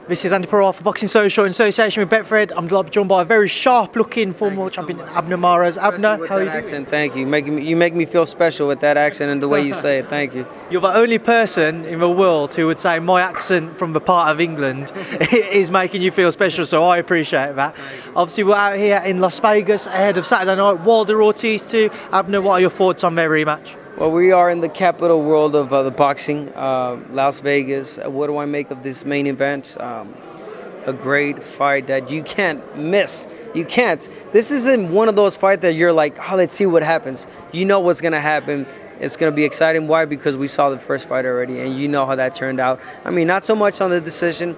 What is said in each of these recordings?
This is Andy Perra for Boxing Social in association with Betfred. I'm joined by a very sharp-looking former champion, Abner. Abner, how are you doing? Thank you. You make me feel special with that accent and the way you say it. Thank you. You're the only person in the world who would say my accent from the part of England is making you feel special, so I appreciate that. Obviously, we're out here in Las Vegas ahead of Saturday night. Wilder-Ortiz 2. Abner, what are your thoughts on their rematch? Well, we are in the capital world of the boxing, Las Vegas. What do I make of this main event? A great fight that you can't miss. You can't. This isn't one of those fights that you're like, oh, let's see what happens. You know what's going to happen. It's going to be exciting. Why? Because we saw the first fight already, and you know how that turned out. I mean, not so much on the decision.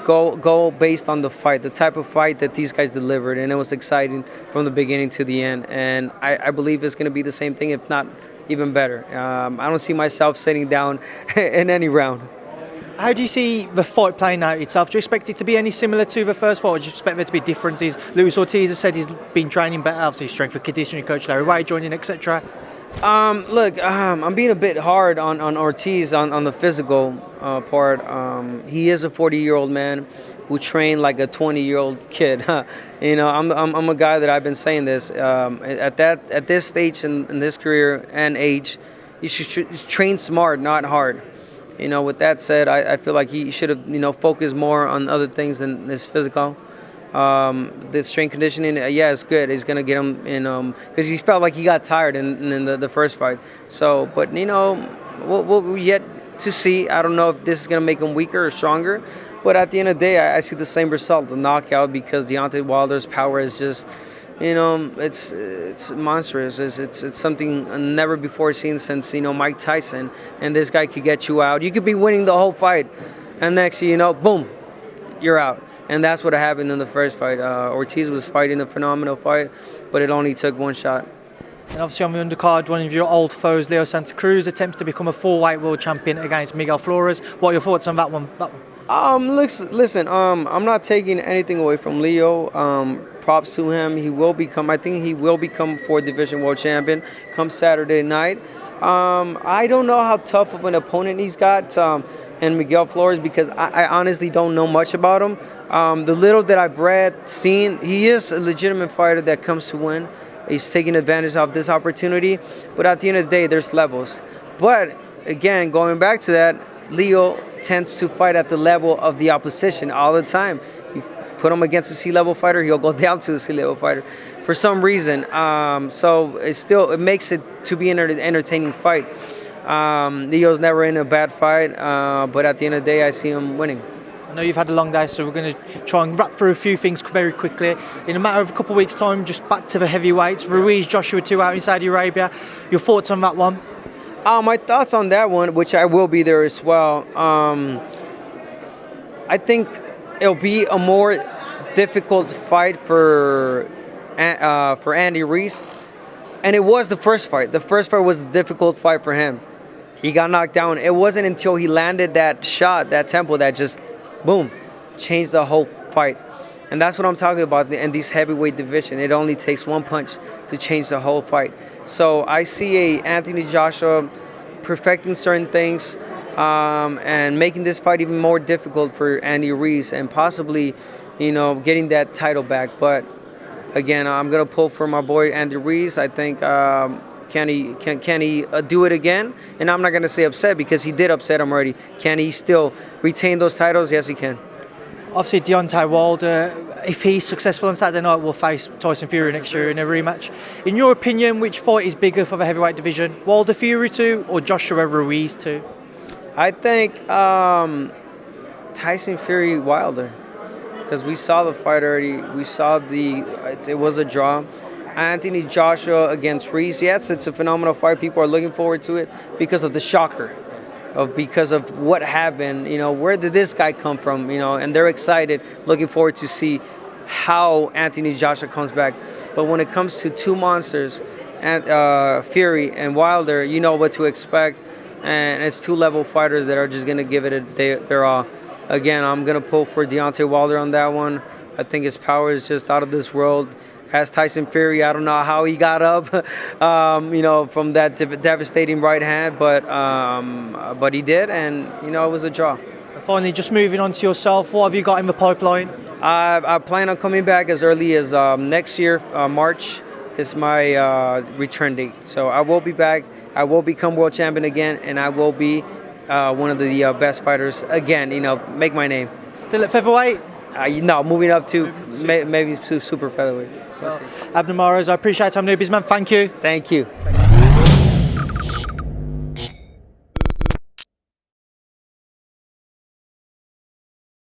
Go based on the fight, the type of fight that these guys delivered, and it was exciting from the beginning to the end. And I believe it's going to be the same thing, if not even better. I don't see myself sitting down in any round. How do you see the fight playing out itself? Do you expect it to be any similar to the first fight, or do you expect there to be differences? Ruiz-Ortiz has said he's been training better, obviously strength and conditioning coach Larry Wade joining, etc. I'm being a bit hard on Ortiz on the physical part. He is a 40-year-old man who trained like a 20-year-old kid. You know, I'm a guy that I've been saying this. At this stage in this career and age, you should train smart, not hard. You know, with that said, I feel like he should have, focused more on other things than his physical. The strength conditioning, it's good. He's going to get him in, because he felt like he got tired in the first fight. So, but, we'll yet to see. I don't know if this is going to make him weaker or stronger. But at the end of the day, I see the same result, the knockout, because Deontay Wilder's power is just, it's monstrous. It's something never before seen since, Mike Tyson. And this guy could get you out. You could be winning the whole fight, and next thing you know, boom, you're out. And that's what happened in the first fight. Ortiz was fighting a phenomenal fight, but it only took one shot. And obviously on the undercard, one of your old foes, Leo Santa Cruz, attempts to become a full-weight world champion against Miguel Flores. What are your thoughts on that one? Listen, I'm not taking anything away from Leo. Props to him. I think he will become 4th division world champion come Saturday night. I don't know how tough of an opponent he's got, and Miguel Flores, because I honestly don't know much about him. The little that I've seen, he is a legitimate fighter that comes to win. He's taking advantage of this opportunity. But at the end of the day, there's levels. But again, going back to that, Leo tends to fight at the level of the opposition all the time. You put him against a C-level fighter, he'll go down to a C-level fighter for some reason. So it makes it to be an entertaining fight. Leo's never in a bad fight, but at the end of the day, I see him winning. I know you've had a long day, so we're going to try and wrap through a few things very quickly. In a matter of a couple of weeks' time, just back to the heavyweights. Ruiz-Joshua 2 out in Saudi Arabia. Your thoughts on that one? My thoughts on that one, which I will be there as well. I think it'll be a more difficult fight for Andy Ruiz, and it was the first fight. The first fight was a difficult fight for him. He got knocked down. It wasn't until he landed that shot, that tempo, that just boom, changed the whole fight. And that's what I'm talking about in this heavyweight division. It only takes one punch to change the whole fight. So I see Anthony Joshua perfecting certain things and making this fight even more difficult for Andy Ruiz, and possibly, getting that title back. But again, I'm gonna pull for my boy Andy Ruiz. I think can he do it again? And I'm not gonna say upset, because he did upset him already. Can he still retain those titles? Yes, he can. Obviously, Deontay Wilder, if he's successful on Saturday night, will face Tyson Fury next year in a rematch. In your opinion, which fight is bigger for the heavyweight division? Wilder Fury 2 or Joshua Ruiz 2? I think Tyson Fury Wilder, because we saw the fight already. We saw it was a draw. Anthony Joshua against Ruiz, yes, it's a phenomenal fight. People are looking forward to it because of the shocker, because of what happened. Where did this guy come from? And they're excited, looking forward to see how Anthony Joshua comes back. But when it comes to two monsters, Fury and Wilder, you know what to expect, and it's two-level fighters that are just gonna give it their all. Again, I'm gonna pull for Deontay Wilder on that one. I think his power is just out of this world. As Tyson Fury, I don't know how he got up, from that devastating right hand, but he did, and it was a draw. Finally, just moving on to yourself, what have you got in the pipeline? I plan on coming back as early as next year. March is my return date. So I will be back. I will become world champion again, and I will be one of the best fighters again. You know, make my name. Still at featherweight? No, moving up to maybe to super featherweight. Abner, I appreciate your time, newbies, man. Thank you. Thank you.